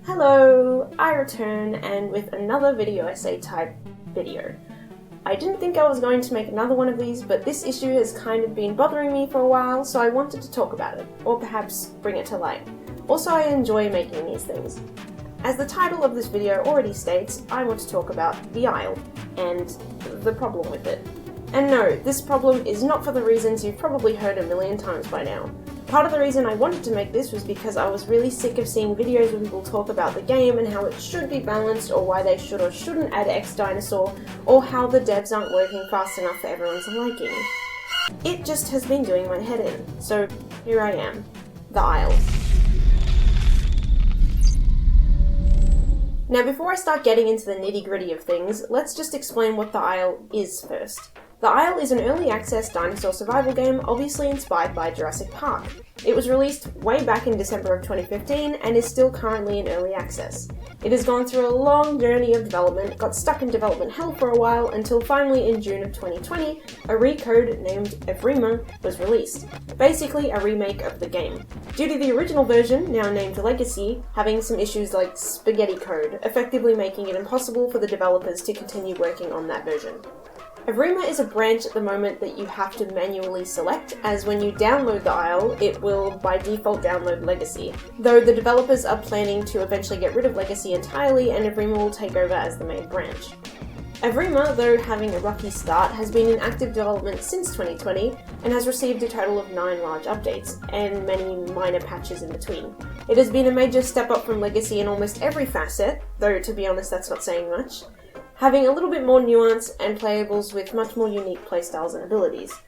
Hello, I return and with another video essay type video. I didn't think I was going to make another one of these, but this issue has kind of been bothering me for a while, so I wanted to talk about it, or perhaps bring it to light. Also, I enjoy making these things. As the title of this video already states, I want to talk about the aisle, and the problem with it. And no, this problem is not for the reasons you've probably heard a million times by now. Part of the reason I wanted to make this was because I was really sick of seeing videos where people talk about the game and how it should be balanced, or why they should or shouldn't add X dinosaur, or how the devs aren't working fast enough for everyone's liking. It just has been doing my head in, so here I am. The aisle. Now before I start getting into the nitty-gritty of things, let's just explain what the aisle is first. The Isle is an early access dinosaur survival game obviously inspired by Jurassic Park. It was released way back in December of 2015 and is still currently in early access. It has gone through a long journey of development, got stuck in development hell for a while until finally in June of 2020, a recode named Evrima was released. Basically a remake of the game. Due to the original version, now named Legacy, having some issues like spaghetti code, effectively making it impossible for the developers to continue working on that version. Evrima is a branch at the moment that you have to manually select, as when you download the Isle, it will by default download Legacy, though the developers are planning to eventually get rid of Legacy entirely and Evrima will take over as the main branch. Evrima, though having a rocky start, has been in active development since 2020 and has received a total of 9 large updates, and many minor patches in between. It has been a major step up from Legacy in almost every facet, though to be honest that's not saying much, having a little bit more nuance and playables with much more unique playstyles and abilities.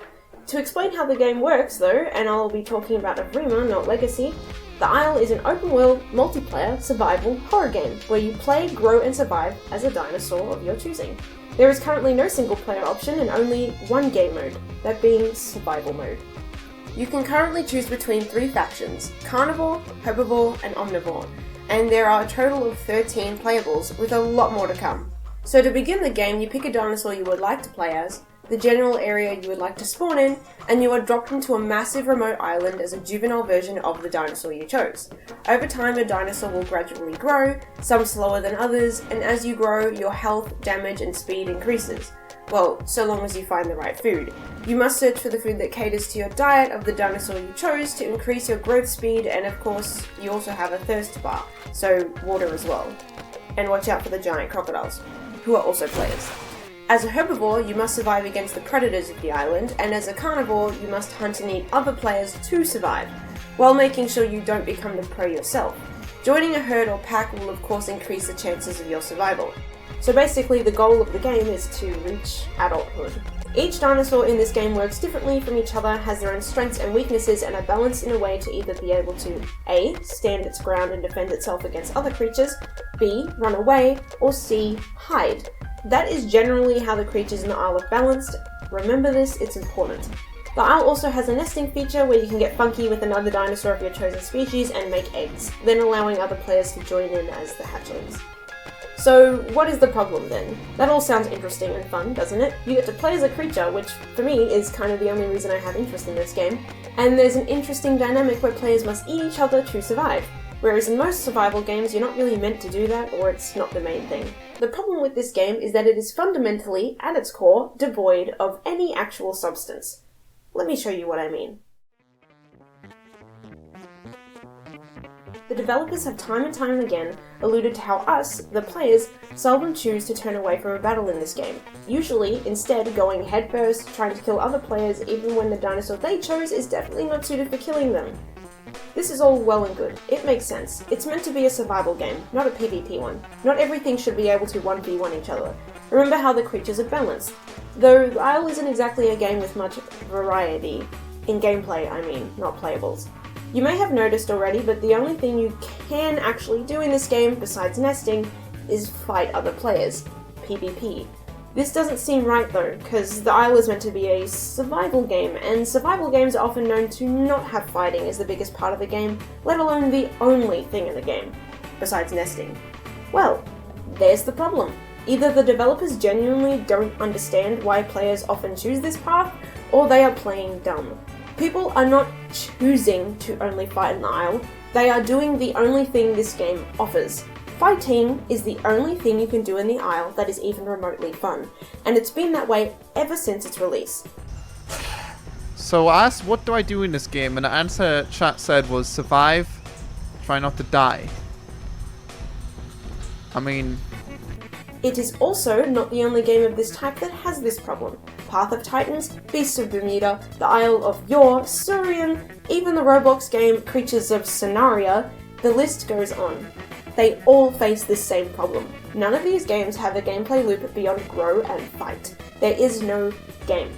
To explain how the game works though, and I'll be talking about Evrima, not Legacy, The Isle is an open-world, multiplayer, survival horror game, where you play, grow and survive as a dinosaur of your choosing. There is currently no single-player option and only one game mode, that being survival mode. You can currently choose between 3 factions, carnivore, herbivore and omnivore, and there are a total of 13 playables, with a lot more to come. So to begin the game, you pick a dinosaur you would like to play as, the general area you would like to spawn in, and you are dropped into a massive remote island as a juvenile version of the dinosaur you chose. Over time, a dinosaur will gradually grow, some slower than others, and as you grow, your health, damage, and speed increases. Well, so long as you find the right food. You must search for the food that caters to your diet of the dinosaur you chose to increase your growth speed, and of course, you also have a thirst bar, so water as well. And watch out for the giant crocodiles, who are also players. As a herbivore, you must survive against the predators of the island, and as a carnivore, you must hunt and eat other players to survive, while making sure you don't become the prey yourself. Joining a herd or pack will of course increase the chances of your survival. So basically the goal of the game is to reach adulthood. Each dinosaur in this game works differently from each other, has their own strengths and weaknesses, and are balanced in a way to either be able to A. stand its ground and defend itself against other creatures, B. run away, or C. hide. That is generally how the creatures in the Isle are balanced. Remember this, it's important. The Isle also has a nesting feature where you can get funky with another dinosaur of your chosen species and make eggs, then allowing other players to join in as the hatchlings. So what is the problem then? That all sounds interesting and fun, doesn't it? You get to play as a creature, which for me is kind of the only reason I have interest in this game, and there's an interesting dynamic where players must eat each other to survive, whereas in most survival games you're not really meant to do that, or it's not the main thing. The problem with this game is that it is fundamentally, at its core, devoid of any actual substance. Let me show you what I mean. The developers have time and time again alluded to how us, the players, seldom choose to turn away from a battle in this game, usually instead going headfirst, trying to kill other players even when the dinosaur they chose is definitely not suited for killing them. This is all well and good. It makes sense. It's meant to be a survival game, not a PvP one. Not everything should be able to 1v1 each other. Remember how the creatures are balanced. Though the Isle isn't exactly a game with much variety. In gameplay, I mean, not playables. You may have noticed already, but the only thing you can actually do in this game, besides nesting, is fight other players. PvP. This doesn't seem right though, because the Isle is meant to be a survival game, and survival games are often known to not have fighting as the biggest part of the game, let alone the only thing in the game, besides nesting. Well, there's the problem. Either the developers genuinely don't understand why players often choose this path, or they are playing dumb. People are not choosing to only fight in the Isle. They are doing the only thing this game offers. Fighting is the only thing you can do in the Isle that is even remotely fun, and it's been that way ever since its release. So I asked, what do I do in this game? And the answer chat said was survive, try not to die. I mean... It is also not the only game of this type that has this problem. Path of Titans, Beasts of Bermuda, the Isle of Yore, Surian, even the Roblox game Creatures of Sonaria, the list goes on. They all face this same problem. None of these games have a gameplay loop beyond grow and fight. There is no game.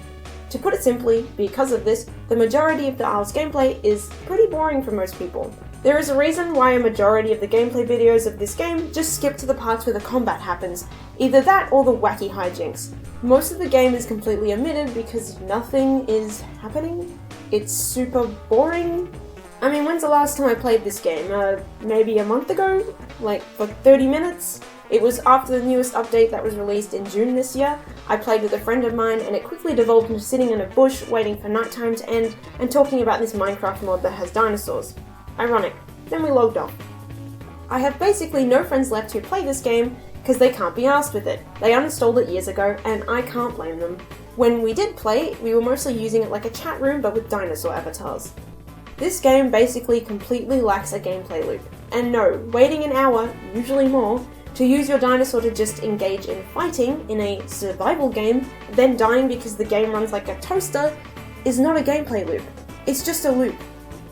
To put it simply, because of this, the majority of the Isle's gameplay is pretty boring for most people. There is a reason why a majority of the gameplay videos of this game just skip to the parts where the combat happens, either that or the wacky hijinks. Most of the game is completely omitted because nothing is happening. It's super boring. I mean, when's the last time I played this game? Maybe a month ago? Like, for 30 minutes? It was after the newest update that was released in June this year. I played with a friend of mine and it quickly devolved into sitting in a bush waiting for nighttime to end and talking about this Minecraft mod that has dinosaurs. Ironic. Then we logged off. I have basically no friends left who play this game because they can't be arsed with it. They uninstalled it years ago and I can't blame them. When we did play, we were mostly using it like a chat room but with dinosaur avatars. This game basically completely lacks a gameplay loop. And no, waiting an hour, usually more, to use your dinosaur to just engage in fighting in a survival game, then dying because the game runs like a toaster, is not a gameplay loop. It's just a loop.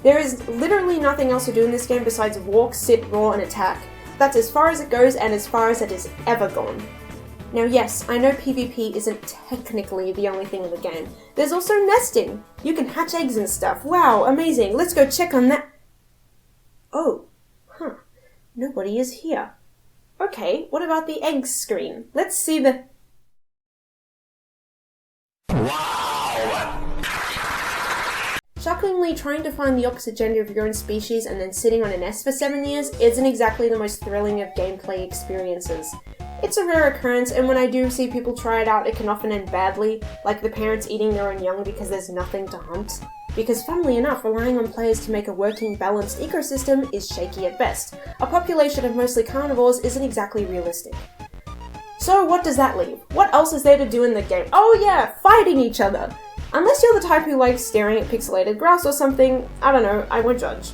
There is literally nothing else to do in this game besides walk, sit, roar, and attack. That's as far as it goes and as far as it has ever gone. Now yes, I know PvP isn't technically the only thing in the game. There's also nesting! You can hatch eggs and stuff. Wow, amazing! Let's go check on that! Oh, huh. Nobody is here. Okay, what about the eggs screen? Let's see the... Wow! Shockingly, trying to find the opposite gender of your own species and then sitting on a nest for 7 years isn't exactly the most thrilling of gameplay experiences. It's a rare occurrence, and when I do see people try it out, it can often end badly, like the parents eating their own young because there's nothing to hunt. Because funnily enough, relying on players to make a working, balanced ecosystem is shaky at best. A population of mostly carnivores isn't exactly realistic. So what does that leave? What else is there to do in the game? Oh yeah, fighting each other! Unless you're the type who likes staring at pixelated grass or something, I don't know, I won't judge.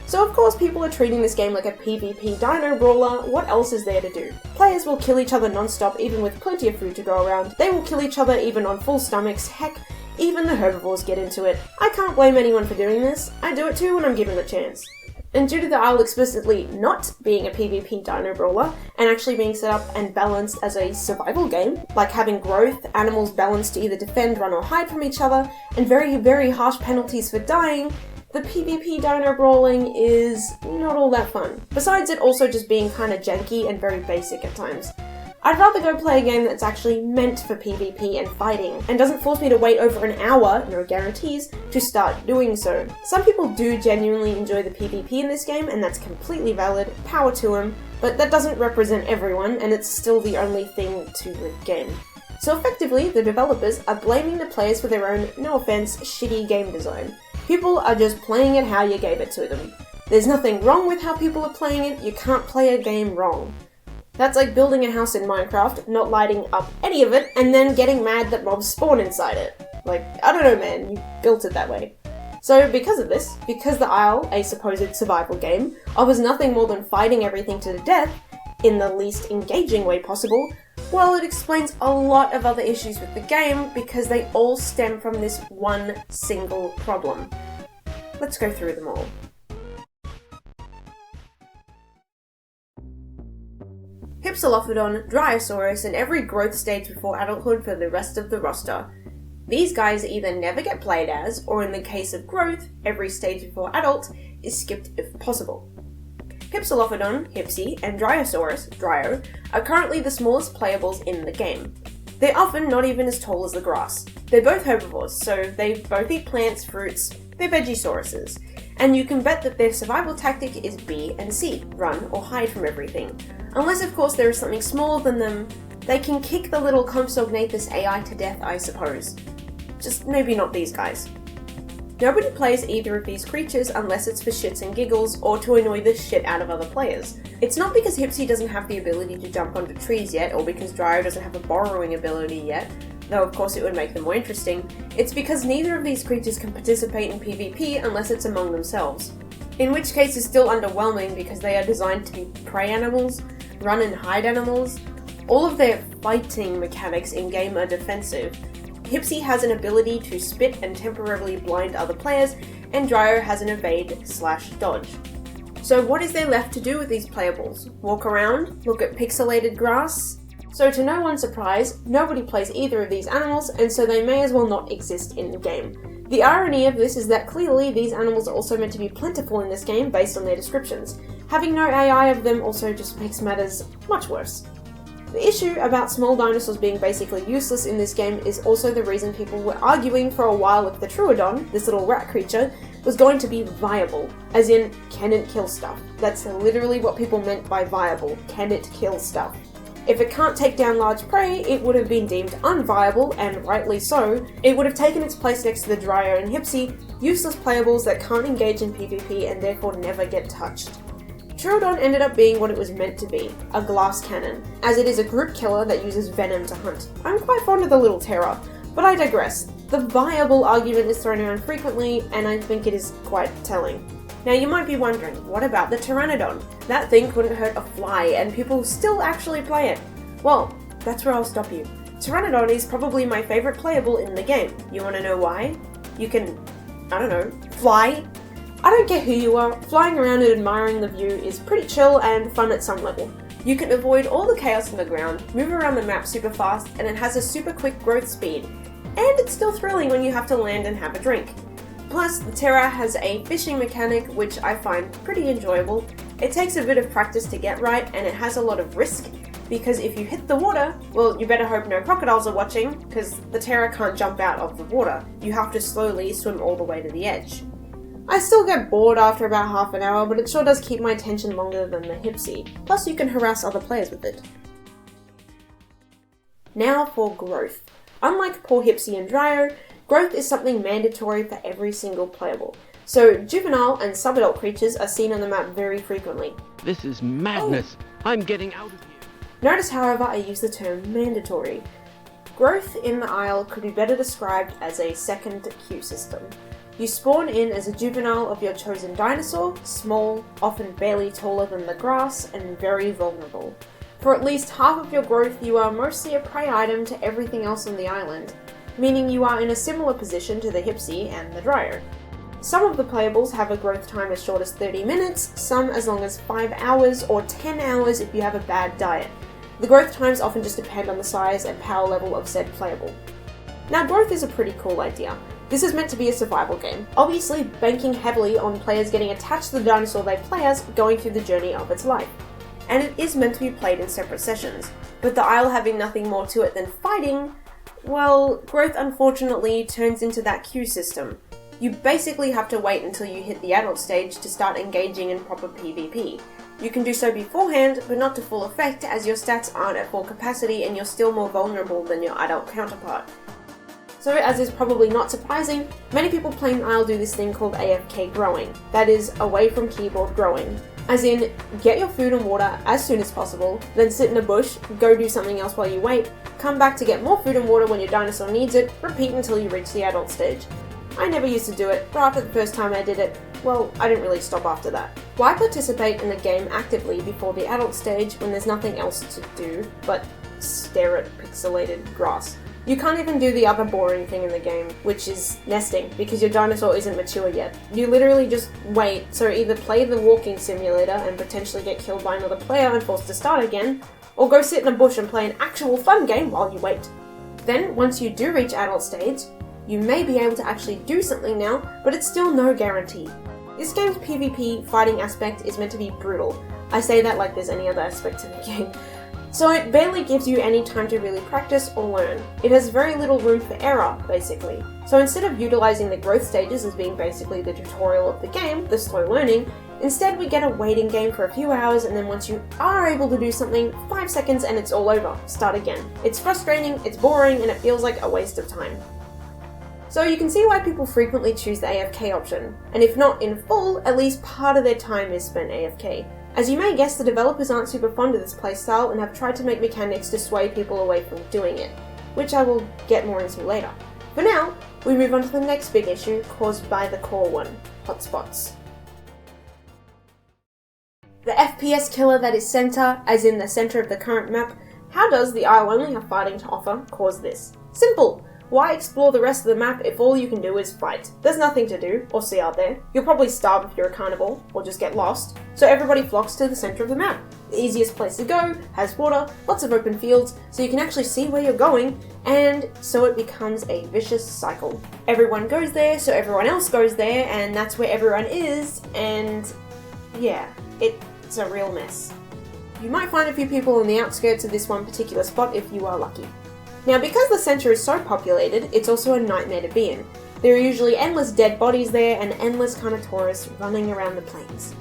So of course people are treating this game like a PvP dino brawler. What else is there to do? Players will kill each other non-stop even with plenty of food to go around. They will kill each other even on full stomachs. Heck, even the herbivores get into it. I can't blame anyone for doing this. I do it too when I'm given the chance. And due to the Isle explicitly not being a PvP dino brawler, and actually being set up and balanced as a survival game, like having growth, animals balanced to either defend, run or hide from each other, and very, very harsh penalties for dying, the PvP dino brawling is not all that fun. Besides it also just being kinda janky and very basic at times. I'd rather go play a game that's actually meant for PvP and fighting, and doesn't force me to wait over an hour, no guarantees, to start doing so. Some people do genuinely enjoy the PvP in this game, and that's completely valid, power to them, but that doesn't represent everyone, and it's still the only thing to the game. So effectively, the developers are blaming the players for their own, no offense, shitty game design. People are just playing it how you gave it to them. There's nothing wrong with how people are playing it, you can't play a game wrong. That's like building a house in Minecraft, not lighting up any of it, and then getting mad that mobs spawn inside it. Like, I don't know man, you built it that way. So because of this, because the Isle, a supposed survival game, offers nothing more than fighting everything to the death, in the least engaging way possible, well, it explains a lot of other issues with the game because they all stem from this one single problem. Let's go through them all. Hypsilophodon, Dryosaurus, and every growth stage before adulthood for the rest of the roster. These guys either never get played as, or in the case of growth, every stage before adult is skipped if possible. Hypsilophodon, Hypsi, and Dryosaurus, Dryo, are currently the smallest playables in the game. They're often not even as tall as the grass. They're both herbivores, so they both eat plants, fruits, they're Vegisauruses, and you can bet that their survival tactic is B and C, run or hide from everything. Unless of course there is something smaller than them, they can kick the little Compsognathus AI to death, I suppose. Just maybe not these guys. Nobody plays either of these creatures unless it's for shits and giggles or to annoy the shit out of other players. It's not because Hipsy doesn't have the ability to jump onto trees yet, or because Dryo doesn't have a borrowing ability yet, though of course it would make them more interesting. It's because neither of these creatures can participate in PvP unless it's among themselves. In which case is still underwhelming because they are designed to be prey animals, run and hide animals. All of their fighting mechanics in-game are defensive. Hipsy has an ability to spit and temporarily blind other players, and Dryo has an evade/dodge. So what is there left to do with these playables? Walk around? Look at pixelated grass? So to no one's surprise, nobody plays either of these animals, and so they may as well not exist in the game. The irony of this is that clearly these animals are also meant to be plentiful in this game based on their descriptions. Having no AI of them also just makes matters much worse. The issue about small dinosaurs being basically useless in this game is also the reason people were arguing for a while if the Troodon, this little rat creature, was going to be viable. As in, can it kill stuff? That's literally what people meant by viable. Can it kill stuff? If it can't take down large prey, it would have been deemed unviable, and rightly so. It would have taken its place next to the Dryo and Hipsy, useless playables that can't engage in PvP and therefore never get touched. Troodon ended up being what it was meant to be, a glass cannon, as it is a group killer that uses venom to hunt. I'm quite fond of the little terror, but I digress. The viable argument is thrown around frequently, and I think it is quite telling. Now you might be wondering, what about the Pteranodon? That thing couldn't hurt a fly, and people still actually play it. Well, that's where I'll stop you. Pteranodon is probably my favourite playable in the game. You want to know why? You can, I don't know, fly? I don't care who you are, flying around and admiring the view is pretty chill and fun at some level. You can avoid all the chaos on the ground, move around the map super fast, and it has a super quick growth speed. And it's still thrilling when you have to land and have a drink. Plus, the Terra has a fishing mechanic which I find pretty enjoyable. It takes a bit of practice to get right, and it has a lot of risk, because if you hit the water, well, you better hope no crocodiles are watching, because the Terra can't jump out of the water. You have to slowly swim all the way to the edge. I still get bored after about half an hour, but it sure does keep my attention longer than the Hipsy. Plus you can harass other players with it. Now for growth. Unlike poor Hipsy and Dryo, growth is something mandatory for every single playable. So juvenile and sub-adult creatures are seen on the map very frequently. This is madness! Oh. I'm getting out of here! Notice, however, I use the term mandatory. Growth in the Isle could be better described as a second queue system. You spawn in as a juvenile of your chosen dinosaur, small, often barely taller than the grass, and very vulnerable. For at least half of your growth, you are mostly a prey item to everything else on the island, meaning you are in a similar position to the Hipsy and the Dryo. Some of the playables have a growth time as short as 30 minutes, some as long as 5 hours, or 10 hours if you have a bad diet. The growth times often just depend on the size and power level of said playable. Now, growth is a pretty cool idea. This is meant to be a survival game, obviously banking heavily on players getting attached to the dinosaur they play as, going through the journey of its life. And it is meant to be played in separate sessions, but the Isle having nothing more to it than fighting, well, growth unfortunately turns into that queue system. You basically have to wait until you hit the adult stage to start engaging in proper PvP. You can do so beforehand, but not to full effect, as your stats aren't at full capacity and you're still more vulnerable than your adult counterpart. So, as is probably not surprising, many people playing the Isle do this thing called AFK growing, that is, away from keyboard growing. As in, get your food and water as soon as possible, then sit in a bush, go do something else while you wait, come back to get more food and water when your dinosaur needs it, repeat until you reach the adult stage. I never used to do it, but after the first time I did it, well, I didn't really stop after that. Why participate in the game actively before the adult stage when there's nothing else to do but stare at pixelated grass? You can't even do the other boring thing in the game, which is nesting, because your dinosaur isn't mature yet. You literally just wait, so either play the walking simulator and potentially get killed by another player and forced to start again, or go sit in a bush and play an actual fun game while you wait. Then, once you do reach adult stage, you may be able to actually do something now, but it's still no guarantee. This game's PvP fighting aspect is meant to be brutal. I say that like there's any other aspect to the game. So it barely gives you any time to really practice or learn. It has very little room for error, basically. So instead of utilising the growth stages as being basically the tutorial of the game, the slow learning, instead we get a waiting game for a few hours, and then once you are able to do something, 5 seconds and it's all over. Start again. It's frustrating, it's boring, and it feels like a waste of time. So you can see why people frequently choose the AFK option, and if not in full, at least part of their time is spent AFK. As you may guess, the developers aren't super fond of this playstyle and have tried to make mechanics to sway people away from doing it, which I will get more into later. For now, we move on to the next big issue caused by the core one, hotspots. The FPS killer that is center, as in the center of the current map, how does the Isle only have fighting to offer cause this? Simple! Why explore the rest of the map if all you can do is fight? There's nothing to do, or see out there. You'll probably starve if you're a carnivore, or just get lost, so everybody flocks to the center of the map. The easiest place to go, has water, lots of open fields, so you can actually see where you're going, and so it becomes a vicious cycle. Everyone goes there, so everyone else goes there, and that's where everyone is, and yeah, it's a real mess. You might find a few people on the outskirts of this one particular spot if you are lucky. Now, because the centre is so populated, it's also a nightmare to be in. There are usually endless dead bodies there and endless kind of tourists running around the plains.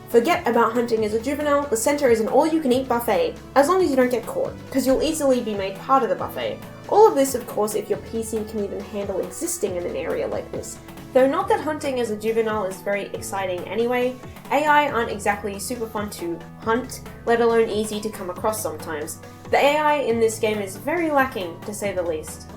Forget about hunting as a juvenile, the centre is an all-you-can-eat buffet, as long as you don't get caught, because you'll easily be made part of the buffet. All of this, of course, if your PC can even handle existing in an area like this. Though not that hunting as a juvenile is very exciting anyway, AI aren't exactly super fun to hunt, let alone easy to come across sometimes. The AI in this game is very lacking, to say the least.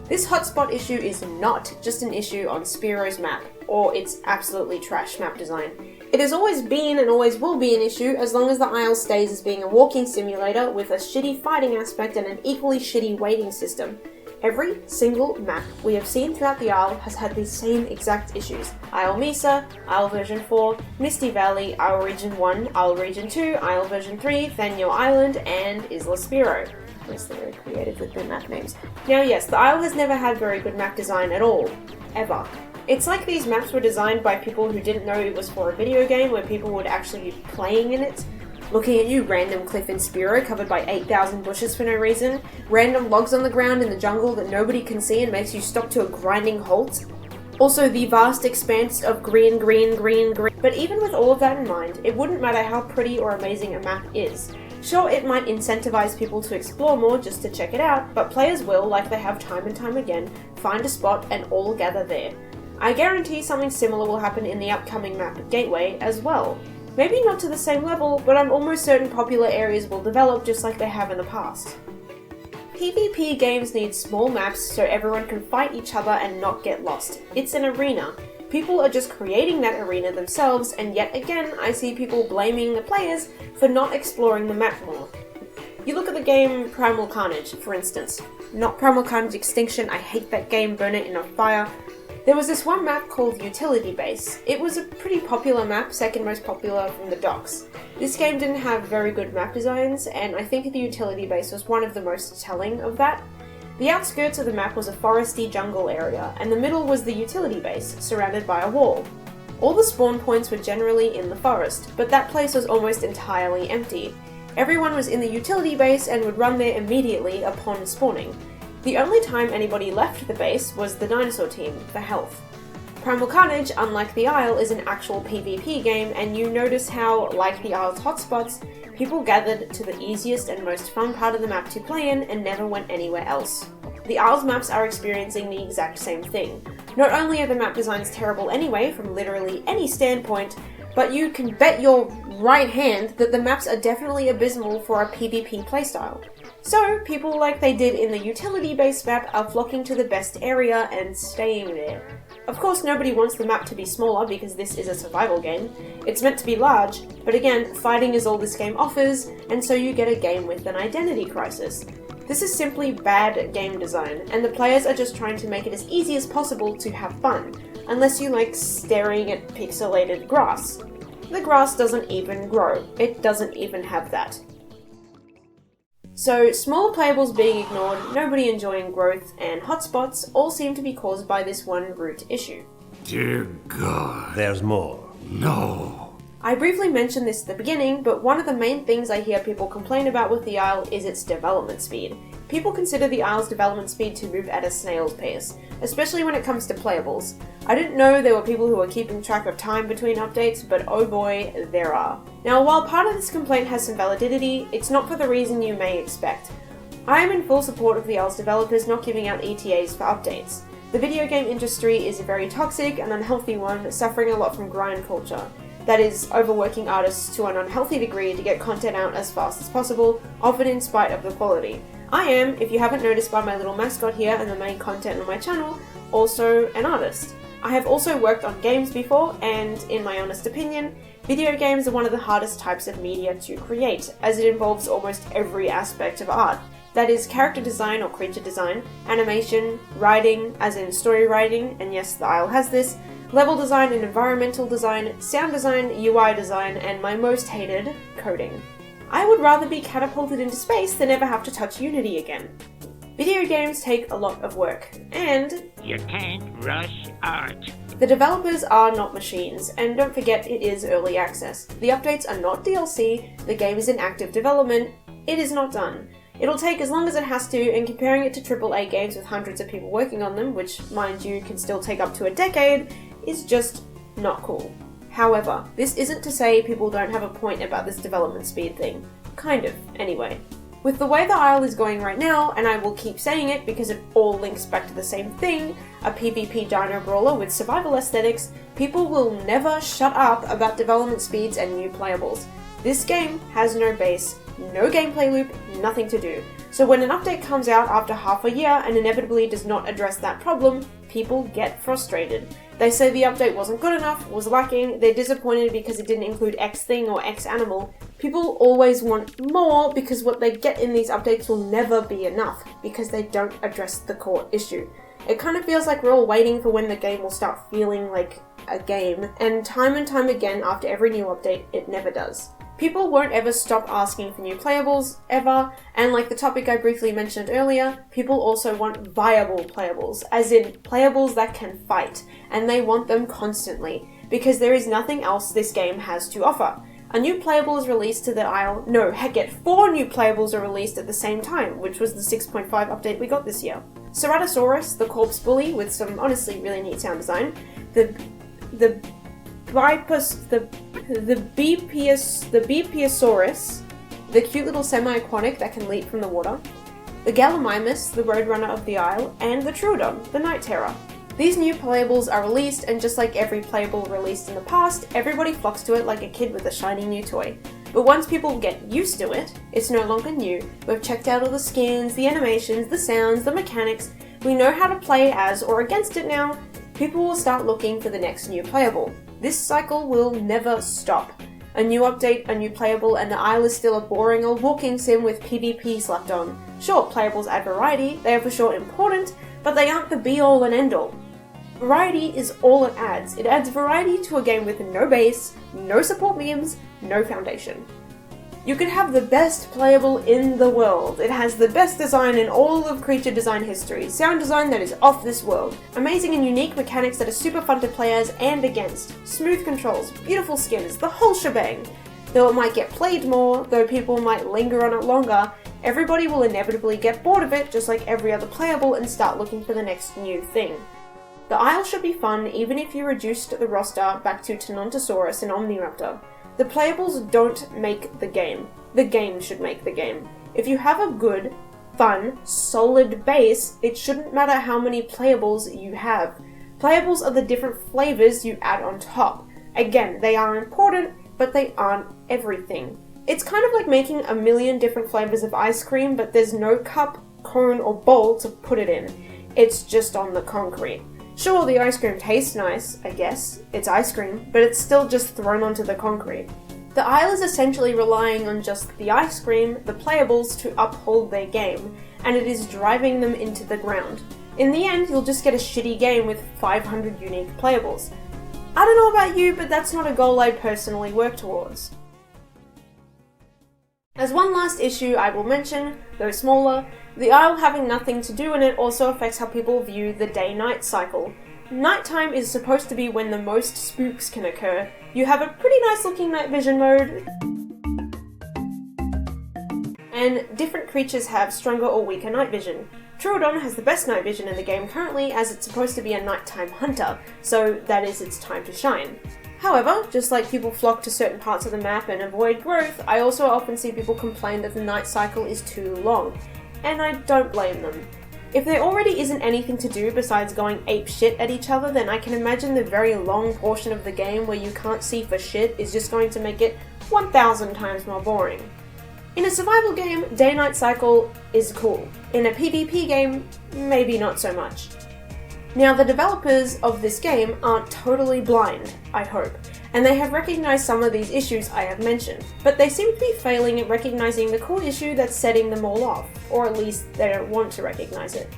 This hotspot issue is not just an issue on Spearo's map, or its absolutely trash map design. It has always been and always will be an issue as long as the Isle stays as being a walking simulator with a shitty fighting aspect and an equally shitty waiting system. Every single map we have seen throughout the Isle has had these same exact issues. Isle Mesa, Isle version 4, Misty Valley, Isle Region 1, Isle Region 2, Isle version 3, Faneuil Island, and Isla Spiro. At least they're very creative with their map names. Now yes, the Isle has never had very good map design at all. Ever. It's like these maps were designed by people who didn't know it was for a video game where people would actually be playing in it. Looking at you, random cliff in Spiro covered by 8,000 bushes for no reason, random logs on the ground in the jungle that nobody can see and makes you stop to a grinding halt. Also the vast expanse of green. But even with all of that in mind, it wouldn't matter how pretty or amazing a map is. Sure, it might incentivize people to explore more just to check it out, but players will, like they have time and time again, find a spot and all gather there. I guarantee something similar will happen in the upcoming map Gateway as well. Maybe not to the same level, but I'm almost certain popular areas will develop just like they have in the past. PvP games need small maps so everyone can fight each other and not get lost. It's an arena. People are just creating that arena themselves, and yet again I see people blaming the players for not exploring the map more. You look at the game Primal Carnage, for instance. Not Primal Carnage Extinction, I hate that game, burn it in a fire. There was this one map called Utility Base. It was a pretty popular map, second most popular from the docks. This game didn't have very good map designs, and I think the Utility Base was one of the most telling of that. The outskirts of the map was a foresty jungle area, and the middle was the Utility Base, surrounded by a wall. All the spawn points were generally in the forest, but that place was almost entirely empty. Everyone was in the Utility Base and would run there immediately upon spawning. The only time anybody left the base was the dinosaur team, for health. Primal Carnage, unlike the Isle, is an actual PvP game, and you notice how, like the Isle's hotspots, people gathered to the easiest and most fun part of the map to play in and never went anywhere else. The Isle's maps are experiencing the exact same thing. Not only are the map designs terrible anyway, from literally any standpoint, but you can bet your right hand that the maps are definitely abysmal for a PvP playstyle. So, people like they did in the utility-based map are flocking to the best area and staying there. Of course, nobody wants the map to be smaller because this is a survival game. It's meant to be large, but again, fighting is all this game offers, and so you get a game with an identity crisis. This is simply bad game design, and the players are just trying to make it as easy as possible to have fun, unless you like staring at pixelated grass. The grass doesn't even grow. It doesn't even have that. So, smaller playables being ignored, nobody enjoying growth, and hotspots all seem to be caused by this one root issue. Dear God. There's more. No. I briefly mentioned this at the beginning, but one of the main things I hear people complain about with the Isle is its development speed. People consider the Isle's development speed to move at a snail's pace, especially when it comes to playables. I didn't know there were people who were keeping track of time between updates, but oh boy, there are. Now, while part of this complaint has some validity, it's not for the reason you may expect. I am in full support of the Isle's developers not giving out ETAs for updates. The video game industry is a very toxic and unhealthy one, suffering a lot from grind culture. That is, overworking artists to an unhealthy degree to get content out as fast as possible, often in spite of the quality. I am, if you haven't noticed by my little mascot here and the main content on my channel, also an artist. I have also worked on games before, and in my honest opinion, video games are one of the hardest types of media to create, as it involves almost every aspect of art. That is, character design or creature design, animation, writing, as in story writing, and yes, the Isle has this, level design and environmental design, sound design, UI design, and my most hated, coding. I would rather be catapulted into space than ever have to touch Unity again. Video games take a lot of work, and you can't rush art. The developers are not machines, and don't forget it is early access. The updates are not DLC, the game is in active development, it is not done. It'll take as long as it has to, and comparing it to AAA games with hundreds of people working on them, which, mind you, can still take up to a decade, is just not cool. However, this isn't to say people don't have a point about this development speed thing. Kind of, anyway. With the way the Isle is going right now, and I will keep saying it because it all links back to the same thing, a PvP dino brawler with survival aesthetics, people will never shut up about development speeds and new playables. This game has no base, no gameplay loop, nothing to do. So when an update comes out after half a year and inevitably does not address that problem, people get frustrated. They say the update wasn't good enough, was lacking, they're disappointed because it didn't include X thing or X animal. People always want more because what they get in these updates will never be enough because they don't address the core issue. It kind of feels like we're all waiting for when the game will start feeling like a game, and time again after every new update, it never does. People won't ever stop asking for new playables, ever, and like the topic I briefly mentioned earlier, people also want viable playables, as in playables that can fight, and they want them constantly, because there is nothing else this game has to offer. A new playable is released to the Isle, no, heck it, 4 new playables are released at the same time, which was the 6.5 update we got this year. Sarasshu, the corpse bully, with some honestly really neat sound design, the Beepiosaurus, the cute little semi-aquatic that can leap from the water, the Gallimimus, the roadrunner of the Isle, and the Troodon, the night terror. These new playables are released, and just like every playable released in the past, everybody flocks to it like a kid with a shiny new toy. But once people get used to it, it's no longer new. We've checked out all the skins, the animations, the sounds, the mechanics, we know how to play as or against it now, people will start looking for the next new playable. This cycle will never stop. A new update, a new playable, and the Isle is still a boring old walking sim with PvP slapped on. Sure, playables add variety, they are for sure important, but they aren't the be-all and end-all. Variety is all it adds. It adds variety to a game with no base, no support memes, no foundation. You could have the best playable in the world. It has the best design in all of creature design history, sound design that is off this world, amazing and unique mechanics that are super fun to play as and against, smooth controls, beautiful skins, the whole shebang. Though it might get played more, though people might linger on it longer, everybody will inevitably get bored of it just like every other playable and start looking for the next new thing. The Isle should be fun even if you reduced the roster back to Tenontosaurus and Omniraptor. The playables don't make the game should make the game. If you have a good, fun, solid base, it shouldn't matter how many playables you have. Playables are the different flavors you add on top. Again, they are important, but they aren't everything. It's kind of like making a million different flavors of ice cream, but there's no cup, cone, or bowl to put it in. It's just on the concrete. Sure, the ice cream tastes nice, I guess. It's ice cream, but it's still just thrown onto the concrete. The Isle is essentially relying on just the ice cream, the playables, to uphold their game, and it is driving them into the ground. In the end, you'll just get a shitty game with 500 unique playables. I don't know about you, but that's not a goal I personally work towards. As one last issue I will mention, though smaller, the Isle having nothing to do in it also affects how people view the day-night cycle. Nighttime is supposed to be when the most spooks can occur. You have a pretty nice looking night vision mode, and different creatures have stronger or weaker night vision. Troodon has the best night vision in the game currently, as it's supposed to be a nighttime hunter, so that is its time to shine. However, just like people flock to certain parts of the map and avoid growth, I also often see people complain that the night cycle is too long, and I don't blame them. If there already isn't anything to do besides going apeshit at each other, then I can imagine the very long portion of the game where you can't see for shit is just going to make it 1,000 times more boring. In a survival game, day-night cycle is cool. In a PvP game, maybe not so much. Now, the developers of this game aren't totally blind, I hope, and they have recognized some of these issues I have mentioned, but they seem to be failing at recognizing the core issue that's setting them all off, or at least they don't want to recognize it.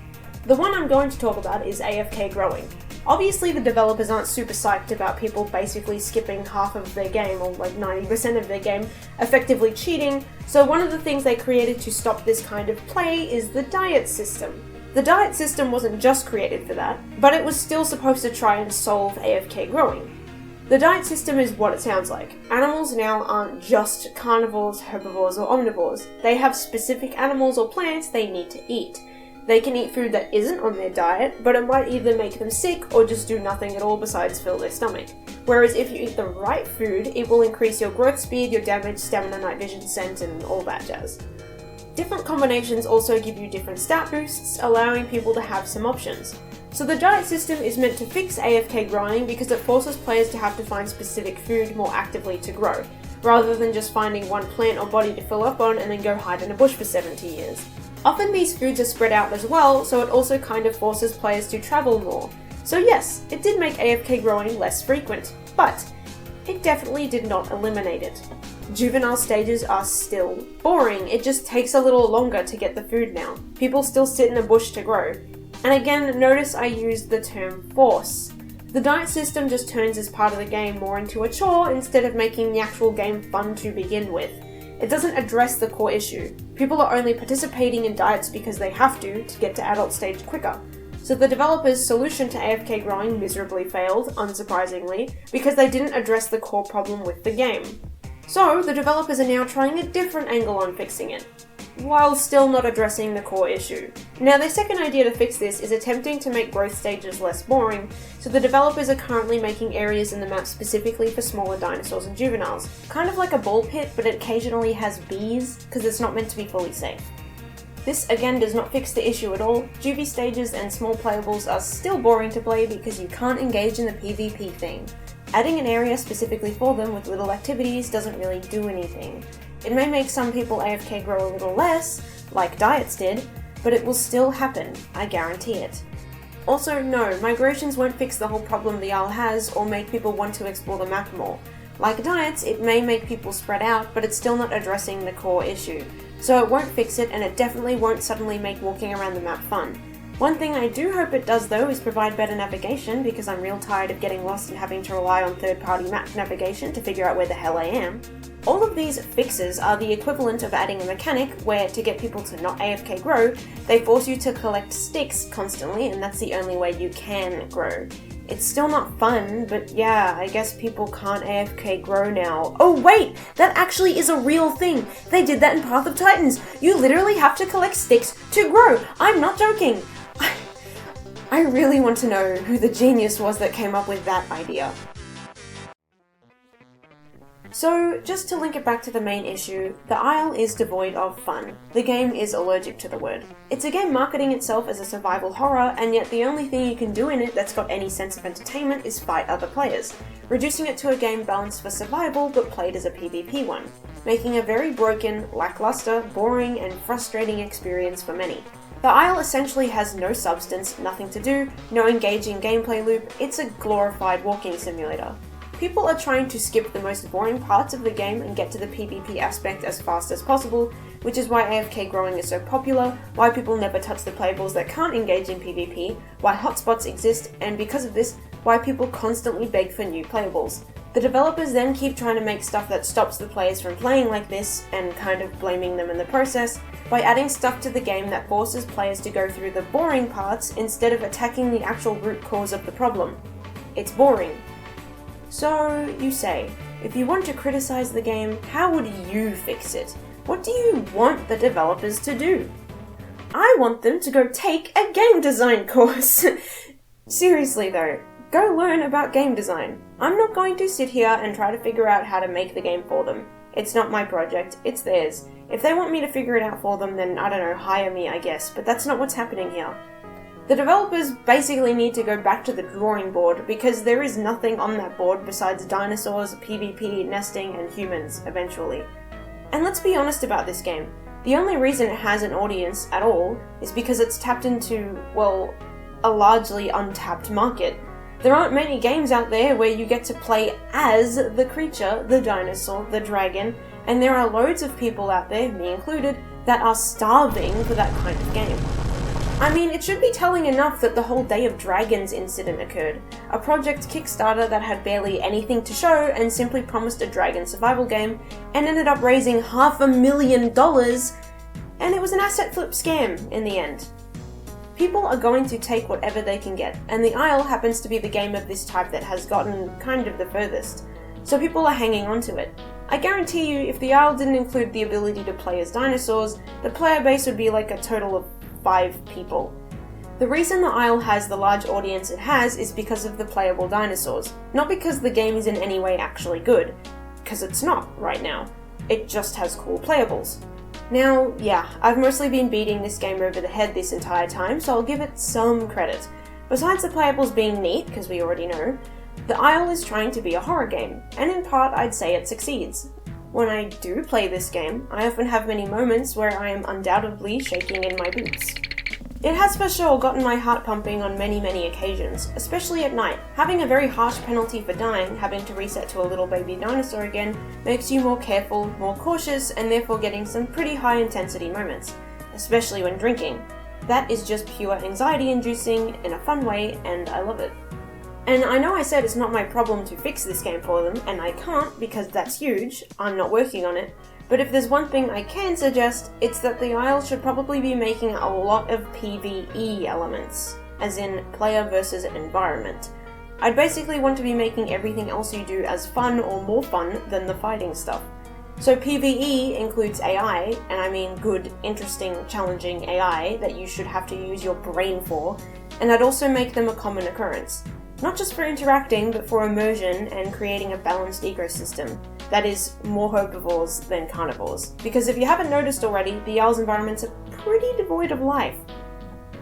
The one I'm going to talk about is AFK growing. Obviously, the developers aren't super psyched about people basically skipping half of their game, or like 90% of their game, effectively cheating, so one of the things they created to stop this kind of play is the diet system. The diet system wasn't just created for that, but it was still supposed to try and solve AFK growing. The diet system is what it sounds like. Animals now aren't just carnivores, herbivores, or omnivores. They have specific animals or plants they need to eat. They can eat food that isn't on their diet, but it might either make them sick or just do nothing at all besides fill their stomach. Whereas if you eat the right food, it will increase your growth speed, your damage, stamina, night vision, scent, and all that jazz. Different combinations also give you different stat boosts, allowing people to have some options. So the diet system is meant to fix AFK growing because it forces players to have to find specific food more actively to grow, rather than just finding one plant or body to fill up on and then go hide in a bush for 70 years. Often these foods are spread out as well, so it also kind of forces players to travel more. So yes, it did make AFK growing less frequent, but it definitely did not eliminate it. Juvenile stages are still boring, it just takes a little longer to get the food now. People still sit in a bush to grow. And again, notice I used the term force. The diet system just turns this part of the game more into a chore instead of making the actual game fun to begin with. It doesn't address the core issue. People are only participating in diets because they have to get to adult stage quicker. So the developers' solution to AFK growing miserably failed, unsurprisingly, because they didn't address the core problem with the game. So the developers are now trying a different angle on fixing it, while still not addressing the core issue. Now their second idea to fix this is attempting to make growth stages less boring, so the developers are currently making areas in the map specifically for smaller dinosaurs and juveniles. Kind of like a ball pit, but it occasionally has bees, because it's not meant to be fully safe. This again does not fix the issue at all. Juvie stages and small playables are still boring to play because you can't engage in the PvP thing. Adding an area specifically for them with little activities doesn't really do anything. It may make some people AFK grow a little less, like diets did, but it will still happen, I guarantee it. Also, no, migrations won't fix the whole problem the Isle has or make people want to explore the map more. Like diets, it may make people spread out, but it's still not addressing the core issue. So it won't fix it, and it definitely won't suddenly make walking around the map fun. One thing I do hope it does though is provide better navigation, because I'm real tired of getting lost and having to rely on third-party map navigation to figure out where the hell I am. All of these fixes are the equivalent of adding a mechanic where, to get people to not AFK grow, they force you to collect sticks constantly, and that's the only way you can grow. It's still not fun, but yeah, I guess people can't AFK grow now. Oh wait, that actually is a real thing! They did that in Path of Titans! You literally have to collect sticks to grow! I'm not joking! I really want to know who the genius was that came up with that idea. So, just to link it back to the main issue, the Isle is devoid of fun. The game is allergic to the word. It's a game marketing itself as a survival horror, and yet the only thing you can do in it that's got any sense of entertainment is fight other players, reducing it to a game balanced for survival but played as a PvP one, making a very broken, lackluster, boring, and frustrating experience for many. The Isle essentially has no substance, nothing to do, no engaging gameplay loop, it's a glorified walking simulator. People are trying to skip the most boring parts of the game and get to the PvP aspect as fast as possible, which is why AFK growing is so popular, why people never touch the playables that can't engage in PvP, why hotspots exist, and because of this, why people constantly beg for new playables. The developers then keep trying to make stuff that stops the players from playing like this, and kind of blaming them in the process, by adding stuff to the game that forces players to go through the boring parts instead of attacking the actual root cause of the problem. It's boring. So, you say, if you want to criticize the game, how would you fix it? What do you want the developers to do? I want them to go take a game design course! Seriously though, go learn about game design. I'm not going to sit here and try to figure out how to make the game for them. It's not my project, it's theirs. If they want me to figure it out for them, then I don't know, hire me, I guess, but that's not what's happening here. The developers basically need to go back to the drawing board because there is nothing on that board besides dinosaurs, PvP, nesting, and humans, eventually. And let's be honest about this game. The only reason it has an audience at all is because it's tapped into, well, a largely untapped market. There aren't many games out there where you get to play as the creature, the dinosaur, the dragon, and there are loads of people out there, me included, that are starving for that kind of game. I mean, it should be telling enough that the whole Day of Dragons incident occurred, a project Kickstarter that had barely anything to show and simply promised a dragon survival game, and ended up raising $500,000, and it was an asset flip scam in the end. People are going to take whatever they can get, and the Isle happens to be the game of this type that has gotten kind of the furthest, so people are hanging on to it. I guarantee you, if the Isle didn't include the ability to play as dinosaurs, the player base would be like a total of 5 people. The reason the Isle has the large audience it has is because of the playable dinosaurs, not because the game is in any way actually good, because it's not right now. It just has cool playables. Now, yeah, I've mostly been beating this game over the head this entire time, so I'll give it some credit. Besides the playables being neat, because we already know, the Isle is trying to be a horror game, and in part I'd say it succeeds. When I do play this game, I often have many moments where I am undoubtedly shaking in my boots. It has for sure gotten my heart pumping on many occasions, especially at night. Having a very harsh penalty for dying, having to reset to a little baby dinosaur again, makes you more careful, more cautious, and therefore getting some pretty high intensity moments, especially when drinking. That is just pure anxiety inducing in a fun way, and I love it. And I know I said it's not my problem to fix this game for them, and I can't because that's huge, I'm not working on it, but if there's one thing I can suggest, it's that the Isle should probably be making a lot of PvE elements, as in player versus environment. I'd basically want to be making everything else you do as fun or more fun than the fighting stuff. So PvE includes AI, and I mean good, interesting, challenging AI that you should have to use your brain for, and I'd also make them a common occurrence. Not just for interacting, but for immersion and creating a balanced ecosystem. That is, more herbivores than carnivores. Because if you haven't noticed already, the Isle's environments are pretty devoid of life.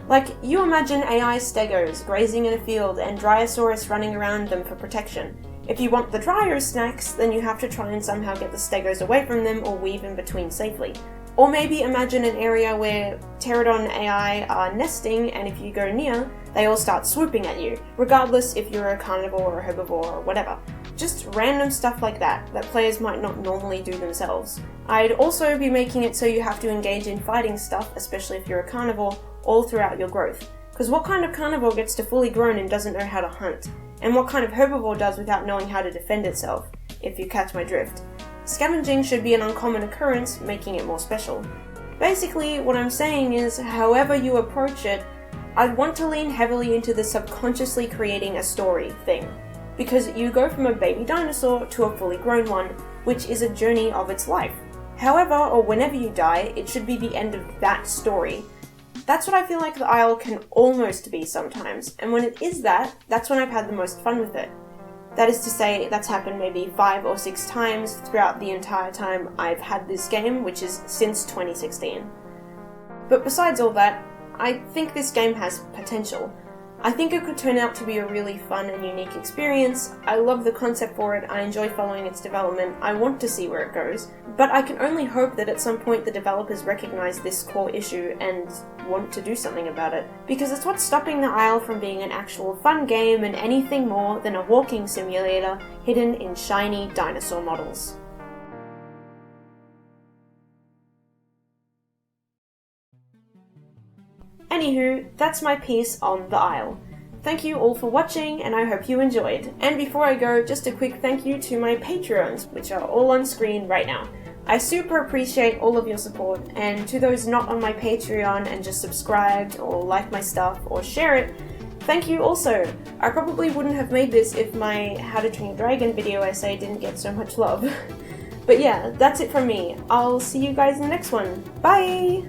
Like, you imagine AI stegos grazing in a field and Dryosaurus running around them for protection. If you want the Dryo snacks, then you have to try and somehow get the stegos away from them or weave in between safely. Or maybe imagine an area where Pterodon AI are nesting, and if you go near, they all start swooping at you, regardless if you're a carnivore or a herbivore or whatever. Just random stuff like that players might not normally do themselves. I'd also be making it so you have to engage in fighting stuff, especially if you're a carnivore, all throughout your growth. Because what kind of carnivore gets to fully grown and doesn't know how to hunt? And what kind of herbivore does without knowing how to defend itself, if you catch my drift? Scavenging should be an uncommon occurrence, making it more special. Basically, what I'm saying is, however you approach it, I'd want to lean heavily into the subconsciously creating a story thing. Because you go from a baby dinosaur to a fully grown one, which is a journey of its life. However, or whenever you die, it should be the end of that story. That's what I feel like the Isle can almost be sometimes, and when it is that, that's when I've had the most fun with it. That is to say, that's happened maybe 5 or 6 times throughout the entire time I've had this game, which is since 2016. But besides all that, I think this game has potential. I think it could turn out to be a really fun and unique experience. I love the concept for it, I enjoy following its development, I want to see where it goes. But I can only hope that at some point the developers recognize this core issue and want to do something about it. Because it's what's stopping the Isle from being an actual fun game and anything more than a walking simulator hidden in shiny dinosaur models. Anywho, that's my piece on the Isle. Thank you all for watching, and I hope you enjoyed. And before I go, just a quick thank you to my Patreons, which are all on screen right now. I super appreciate all of your support, and to those not on my Patreon and just subscribed or like my stuff or share it, thank you also. I probably wouldn't have made this if my How to Train a Dragon video essay didn't get so much love. But yeah, that's it from me. I'll see you guys in the next one. Bye!